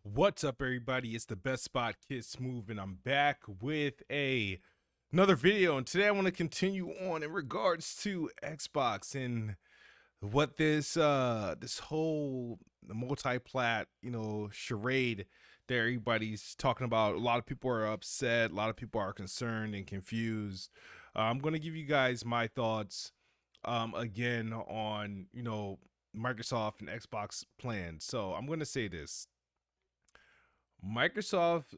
What's up, everybody? It's the Best Spot Kid Smooth, and I'm back with another video. And today I want to continue on in regards to Xbox and what this whole multi-plat charade that everybody's talking about. A lot of people are upset, a lot of people are concerned and confused. I'm gonna give you guys my thoughts again on Microsoft and Xbox plans. So I'm gonna say this: Microsoft,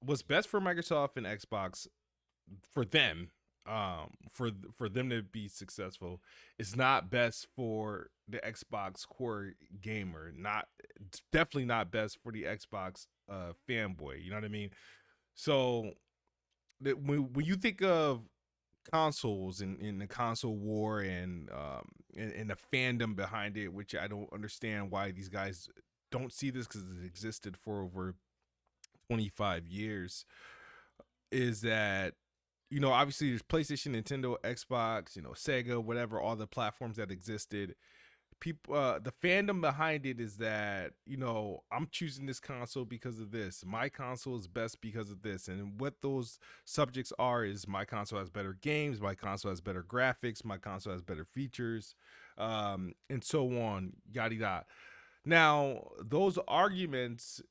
what's best for Microsoft and Xbox for them, for them to be successful, is not best for the Xbox core gamer. Not It's definitely not best for the Xbox fanboy. You know what I mean? So when you think of consoles and in the console war and the fandom behind it, which I don't understand why these guys don't see this because it existed for over 25 years, is that obviously there's PlayStation, Nintendo, Xbox, Sega, whatever, all the platforms that existed. People, the fandom behind it is that I'm choosing this console because of this. My console is best because of this, and what those subjects are is my console has better games, my console has better graphics, my console has better features, and so on, yada yada. Now, those arguments,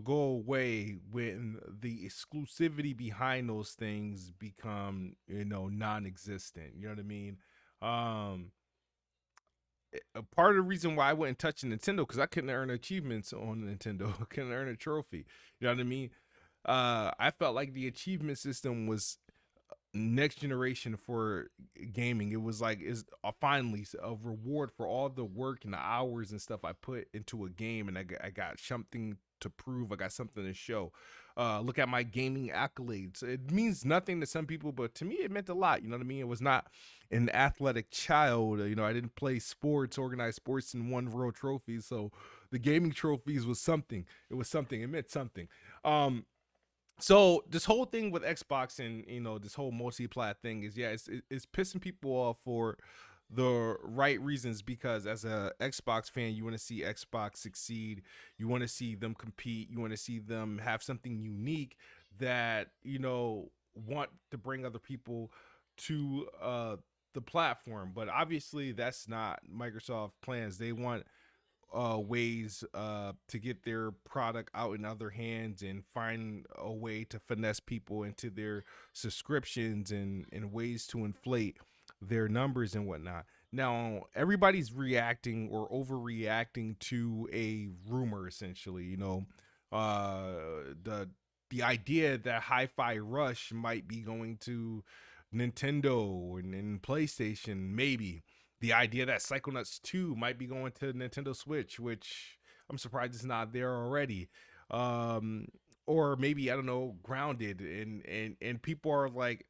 go away when the exclusivity behind those things become, non-existent. You know what I mean? Um, a part of the reason why I wouldn't touch Nintendo because I couldn't earn achievements on Nintendo. I couldn't earn a trophy. You know what I mean? I felt like the achievement system was next generation for gaming. It was like is finally a reward for all the work and the hours and stuff I put into a game, and I got something to prove. I got something to show. Look at my gaming accolades. It means nothing to some people, but to me, it meant a lot. You know what I mean? It was not an athletic child. I didn't play sports, organized sports, and won world trophies. So the gaming trophies was something. It was something. It meant something. So this whole thing with Xbox and this whole multi-plat thing is, yeah, it's pissing people off for the right reasons, because as a Xbox fan you want to see Xbox succeed, you want to see them compete, you want to see them have something unique that want to bring other people to the platform. But obviously that's not Microsoft plans. They want ways to get their product out in other hands and find a way to finesse people into their subscriptions and ways to inflate their numbers and whatnot. Now, everybody's reacting or overreacting to a rumor, essentially. The idea that Hi-Fi Rush might be going to Nintendo and PlayStation, maybe the idea that Psychonauts 2 might be going to Nintendo Switch, which I'm surprised it's not there already. Um, or maybe, I don't know, Grounded, and people are like,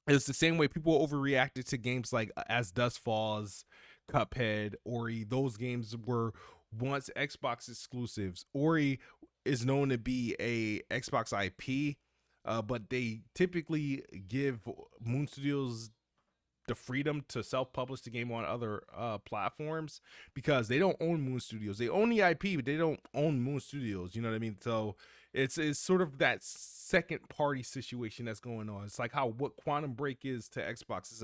it's the same way people overreacted to games like As Dust Falls, Cuphead, Ori. Those games were once Xbox exclusives. Ori is known to be a Xbox IP, but they typically give Moon Studios the freedom to self-publish the game on other platforms because they don't own Moon Studios. They own the IP, but they don't own Moon Studios. You know what I mean? So it's sort of that second party situation that's going on. It's like how what Quantum Break is to Xbox is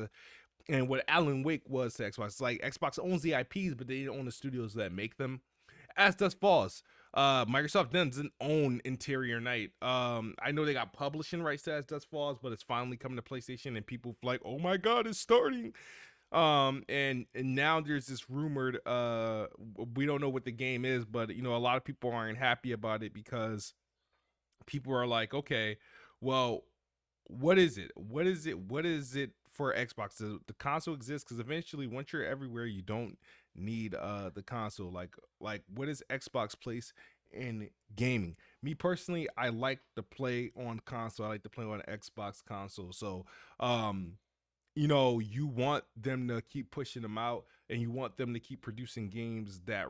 and what Alan Wake was to Xbox. It's like Xbox owns the IPs, but they don't own the studios that make them. As does Falls. Microsoft doesn't own Interior Night. I know they got publishing rights to As Dust Falls, but it's finally coming to PlayStation, and people like, oh my god, it's starting. And now there's this rumored. We don't know what the game is, but a lot of people aren't happy about it because people are like, okay, well, what is it? What is it? What is it for Xbox? The console exists because eventually, once you're everywhere, you don't need the console. Like what is Xbox place in gaming? Me personally, I like to play on console. I like to play on Xbox console. So you want them to keep pushing them out, and you want them to keep producing games that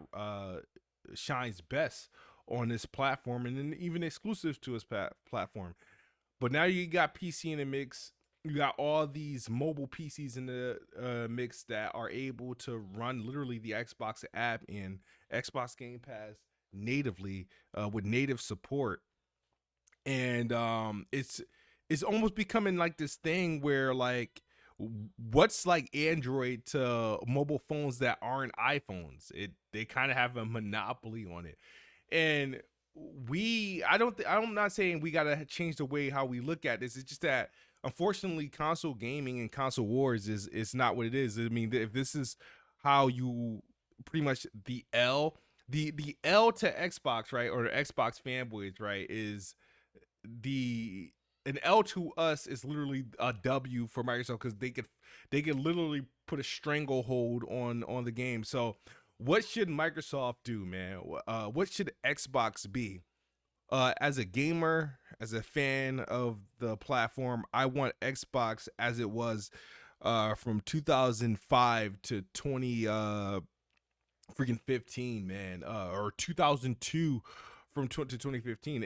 shines best on this platform, and then even exclusive to its platform. But now you got PC in the mix. You got all these mobile PCs in the mix that are able to run literally the Xbox app and Xbox Game Pass natively with native support, and it's almost becoming like this thing where like what's like Android to mobile phones that aren't iPhones? They kind of have a monopoly on it, and I'm not saying we gotta change the way how we look at this. It's just that unfortunately console gaming and console wars is not what it is. I mean, if this is how you pretty much the L to Xbox, right, or the Xbox fanboys, right, is the an L to us is literally a W for Microsoft because they could literally put a stranglehold on the game. So what should Microsoft do, man? What should Xbox be? As a gamer, as a fan of the platform, I want Xbox as it was from 2005 to 20 freaking 15, man, or 2002 from to 2015,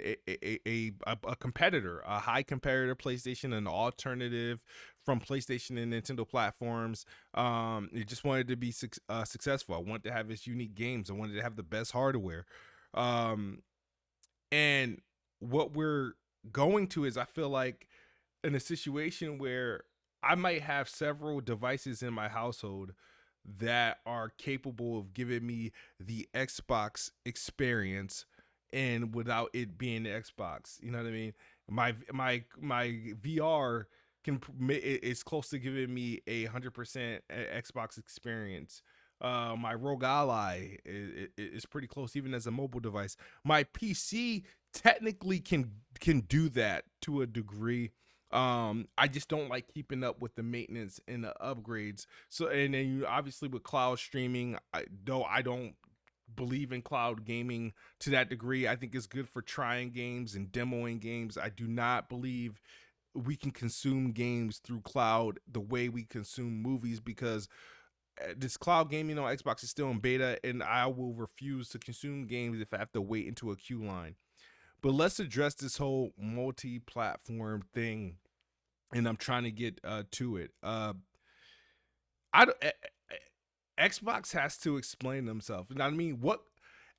a competitor, a high competitor PlayStation, an alternative from PlayStation and Nintendo platforms. It just wanted to be successful. I wanted to have its unique games. I wanted to have the best hardware. Um, and what we're going to is, I feel like, in a situation where I might have several devices in my household that are capable of giving me the Xbox experience and without it being the Xbox. You know what I mean? My VR is close to giving me 100% Xbox experience. My Rogue Ally is pretty close, even as a mobile device. My PC technically can do that to a degree. I just don't like keeping up with the maintenance and the upgrades. So, and then you obviously with cloud streaming, though I don't believe in cloud gaming to that degree. I think it's good for trying games and demoing games. I do not believe we can consume games through cloud the way we consume movies, because this cloud gaming on Xbox is still in beta, and I will refuse to consume games if I have to wait into a queue line. But let's address this whole multi-platform thing, and I'm trying to get to it. I don't, Xbox has to explain themselves. You know what I mean? What,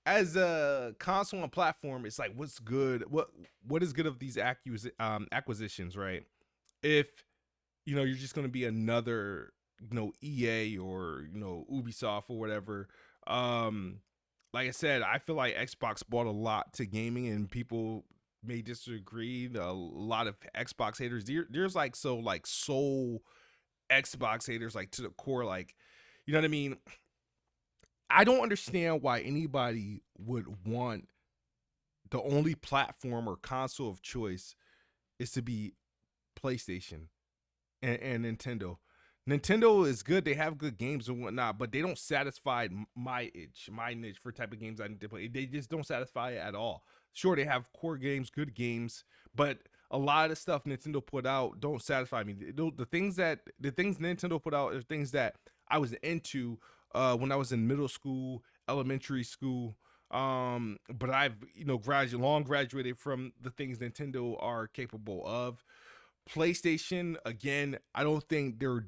as a console and platform, it's like what's good? What is good of these acquisitions, right? If you're just going to be another EA or Ubisoft or whatever. Like I said, I feel like Xbox bought a lot to gaming, and people may disagree. A lot of Xbox haters. There's like soul Xbox haters, like to the core, like, you know what I mean? I don't understand why anybody would want the only platform or console of choice is to be PlayStation and Nintendo. Nintendo is good; they have good games and whatnot, but they don't satisfy my niche for type of games I need to play. They just don't satisfy it at all. Sure, they have core games, good games, but a lot of the stuff Nintendo put out don't satisfy me. The things Nintendo put out are things that I was into when I was in middle school, elementary school. But I've long graduated from the things Nintendo are capable of. PlayStation, again, I don't think their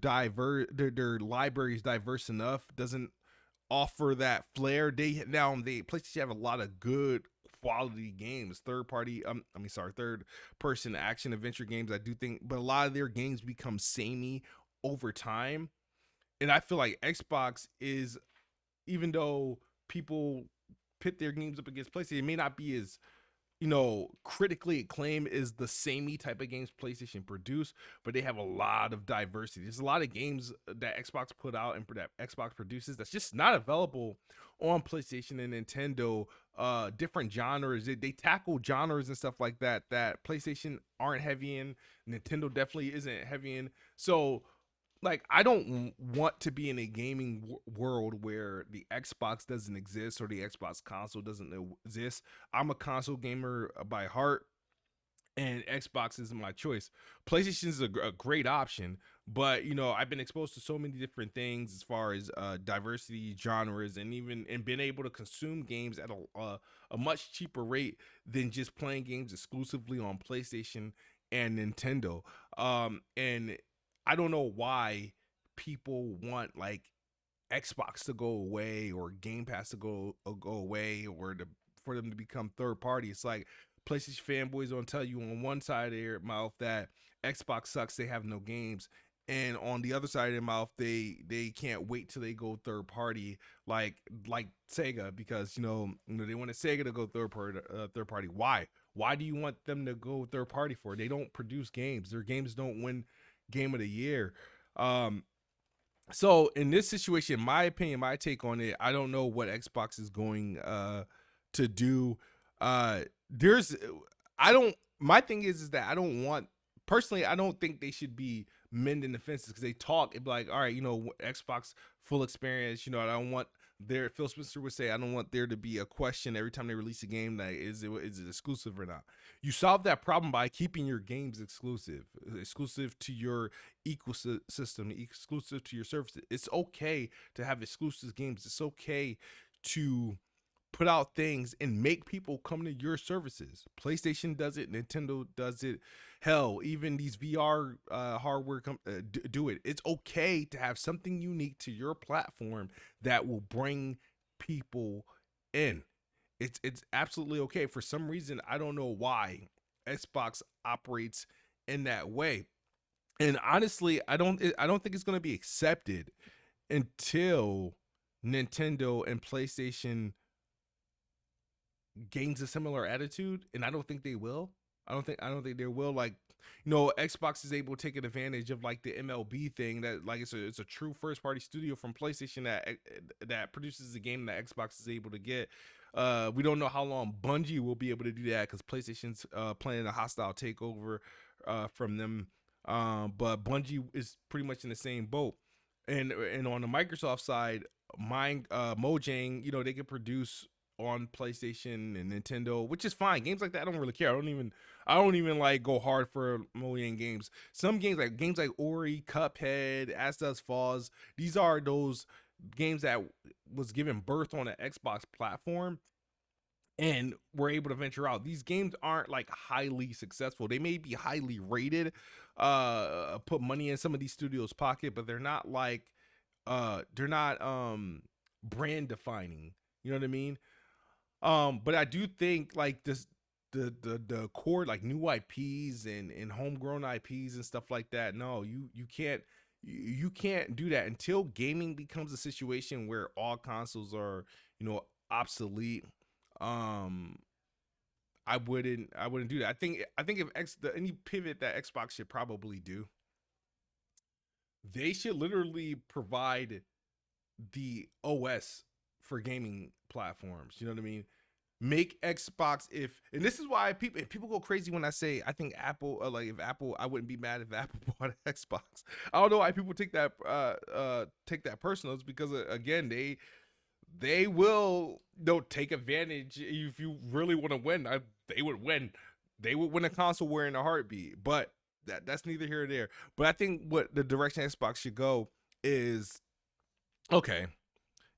library is diverse enough. Doesn't offer that flair. They PlayStation have a lot of good quality games, third person action adventure games. I do think, but a lot of their games become samey over time, and I feel like Xbox is, even though people pit their games up against PlayStation, it may not be as critically acclaimed is the samey type of games PlayStation produce, but they have a lot of diversity. There's a lot of games that Xbox put out and that Xbox produces that's just not available on PlayStation and Nintendo. Different genres. They tackle genres and stuff like that PlayStation aren't heavy in. Nintendo definitely isn't heavy in. So, like, I don't want to be in a gaming world where the Xbox doesn't exist or the Xbox console doesn't exist. I'm a console gamer by heart, and Xbox is my choice. PlayStation is a great option, but I've been exposed to so many different things as far as diversity, genres, and being able to consume games at a much cheaper rate than just playing games exclusively on PlayStation and Nintendo. And I don't know why people want like Xbox to go away or Game Pass to go away, or for them to become third party. It's like PlayStation fanboys don't tell you on one side of their mouth that Xbox sucks, they have no games, and on the other side of their mouth they can't wait till they go third party, like Sega, because they wanted Sega to go third party. Why do you want them to go third party for? They don't produce games. Their games don't win game of the year. So in this situation, my opinion, my take on it, I don't know what Xbox is going to do. There's I don't My thing is that I don't want, personally, I don't think they should be mending the fences, because they talk, it'd be like, all right, Xbox full experience, I don't want there, Phil Spencer would say, I don't want there to be a question every time they release a game that is it exclusive or not. You solve that problem by keeping your games exclusive to your ecosystem, exclusive to your services. It's okay to have exclusive games. It's okay to put out things and make people come to your services. PlayStation does it, Nintendo does it, hell, even these VR hardware do it. It's okay to have something unique to your platform that will bring people in. It's absolutely okay. For some reason, I don't know why Xbox operates in that way. And honestly, I don't think it's going to be accepted until Nintendo and PlayStation gains a similar attitude, and I don't think they will. I don't think they will. Like, Xbox is able to take advantage of like the MLB thing, that like it's a true first party studio from PlayStation that produces a game that Xbox is able to get. We don't know how long Bungie will be able to do that, because PlayStation's planning a hostile takeover from them. But Bungie is pretty much in the same boat. And on the Microsoft side, Mojang, they can produce on PlayStation and Nintendo, which is fine. Games like that, I don't really care. I don't even like go hard for Mojang games. Some games like Ori, Cuphead, As Dusk Falls, these are those games that was given birth on an Xbox platform and were able to venture out. These games aren't like highly successful. They may be highly rated, put money in some of these studios' pocket, but they're not like brand defining. You know what I mean? But I do think like this, the core, like new IPs and homegrown IPs and stuff like that. No, you can't do that until gaming becomes a situation where all consoles are, obsolete. I wouldn't do that. I think if any pivot that Xbox should probably do, they should literally provide the OS for gaming platforms. You know what I mean? Make Xbox, and this is why people go crazy when I say I think Apple, I wouldn't be mad if Apple bought an Xbox. I don't know why people take that personal. It's because again, they will take advantage. If you really want to win, they would win. They would win a console war in a heartbeat. But that's neither here or there. But I think what the direction Xbox should go is, okay,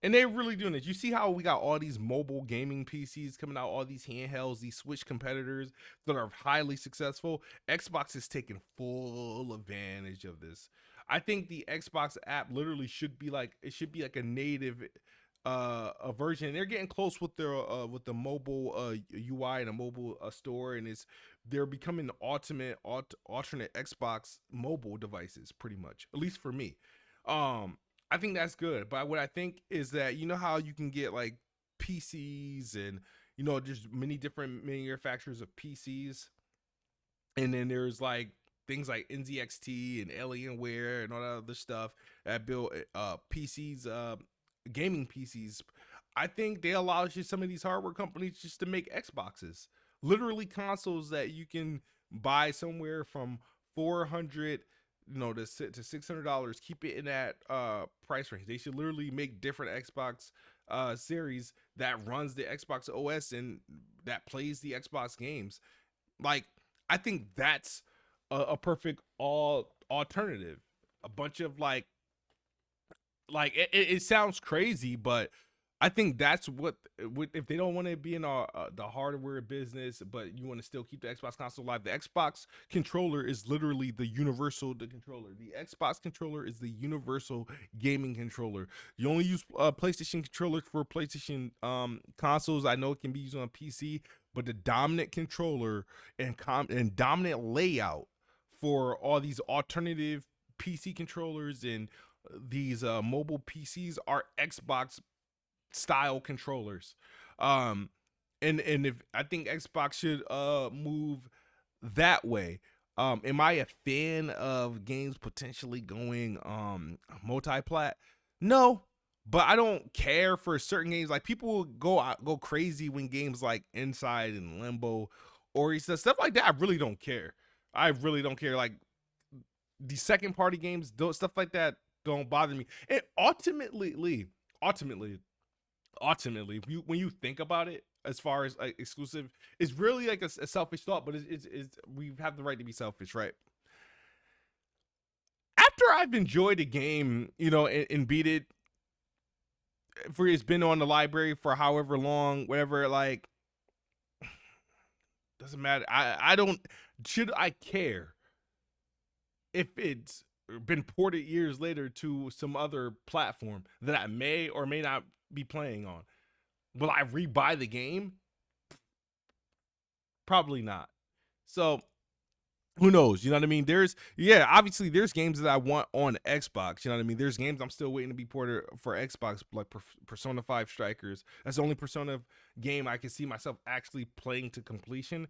and they're really doing it. You see how we got all these mobile gaming PCs coming out, all these handhelds, these Switch competitors that are highly successful. Xbox is taking full advantage of this. I think the Xbox app literally should be like a native a version. They're getting close with their with the mobile UI and a mobile store, and they're becoming the alternate Xbox mobile devices, pretty much, at least for me. I think that's good. But what I think is that, how you can get like PCs and, there's many different manufacturers of PCs. And then there's like things like NZXT and Alienware and all that other stuff that build PCs, gaming PCs. I think they allow some of these hardware companies just to make Xboxes, literally consoles that you can buy somewhere from $400 to $600. Keep it in that price range. They should literally make different Xbox series that runs the Xbox OS and that plays the Xbox games. Like, I think that's a perfect alternative. A bunch of like it sounds crazy, but I think that's what if they don't want to be in the hardware business, but you want to still keep the Xbox console alive. The Xbox controller is literally the controller. The Xbox controller is the universal gaming controller. You only use PlayStation controllers for PlayStation consoles. I know it can be used on PC, but the dominant controller and dominant layout for all these alternative PC controllers and these mobile PCs are Xbox style controllers. And if I think Xbox should move that way. Am I a fan of games potentially going multi-plat? No, but I don't care for certain games. Like people go crazy when games like Inside and Limbo or stuff like that. I really don't care. I really don't care. Like the second party games, stuff like that don't bother me. And ultimately, when you think about it, as far as like exclusive, it's really like a selfish thought, but it's we have the right to be selfish, right? After I've enjoyed a game, and beat it, for it's been on the library for however long, whatever, like doesn't matter. I don't should I care if it's been ported years later to some other platform that I may or may not be playing on. Will I rebuy the game? Probably not. So who knows? You know what I mean? Obviously there's games that I want on Xbox. You know what I mean? There's games I'm still waiting to be ported for Xbox, like Persona 5 Strikers. That's the only Persona game I can see myself actually playing to completion.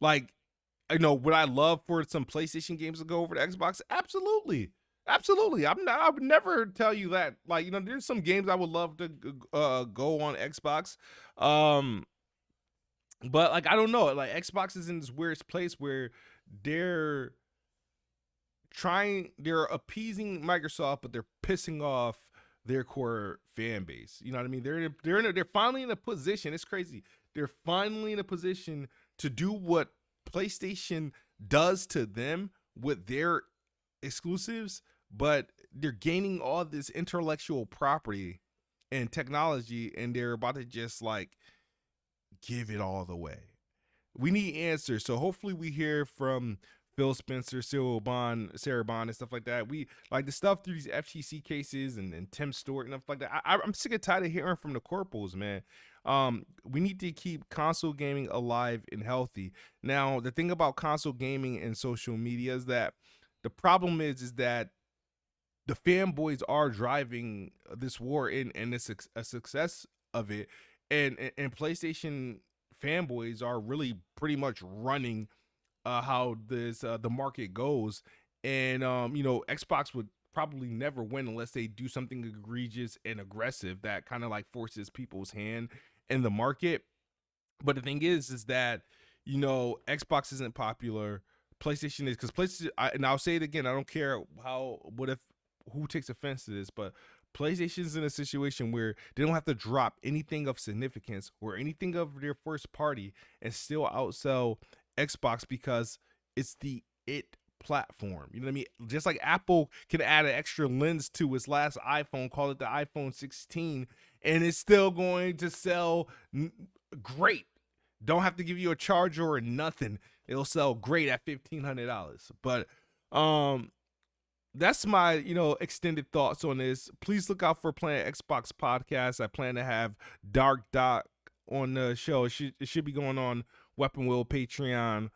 Like, would I love for some PlayStation games to go over to Xbox? Absolutely. I would never tell you that. Like, there's some games I would love to go on Xbox. But like, I don't know. Like, Xbox is in this weird place where they're appeasing Microsoft, but they're pissing off their core fan base. You know what I mean? They're finally in a position. It's crazy. They're finally in a position to do what PlayStation does to them with their exclusives, but they're gaining all this intellectual property and technology, and they're about to just like give it all the way. We need answers, so hopefully we hear from Phil Spencer, Sarah Bond, and stuff like that. We like the stuff through these FTC cases and Tim Stewart and stuff like that. I'm sick and tired of hearing from the corporals, man. We need to keep console gaming alive and healthy. Now, the thing about console gaming and social media is that the problem is that the fanboys are driving this war and it's a success of it, and PlayStation fanboys are really pretty much running how this the market goes, and Xbox would probably never win unless they do something egregious and aggressive that kind of like forces people's hand in the market. But the thing is that Xbox isn't popular, PlayStation is, because PlayStation, and I'll say it again, I don't care who takes offense to this, but PlayStation's in a situation where they don't have to drop anything of significance or anything of their first party and still outsell Xbox because it's the platform. You know what I mean? Just like Apple can add an extra lens to its last iPhone, call it the iPhone 16, and it's still going to sell great. Don't have to give you a charger or nothing. It'll sell great at $1,500. But that's my extended thoughts on this. Please look out for Planet Xbox podcast. I plan to have Dark Doc on the show. It should be going on Weapon Wheel Patreon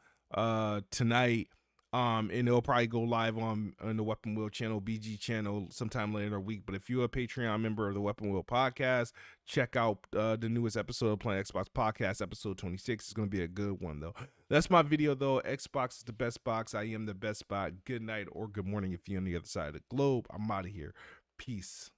tonight. And it'll probably go live on the Weapon Wheel channel, BG channel, sometime later in the week. But if you're a Patreon member of the Weapon Wheel podcast, check out the newest episode of Planet Xbox podcast, episode 26. It's going to be a good one, though. That's my video, though. Xbox is the best box. I am the best spot. Good night or good morning if you're on the other side of the globe. I'm out of here. Peace.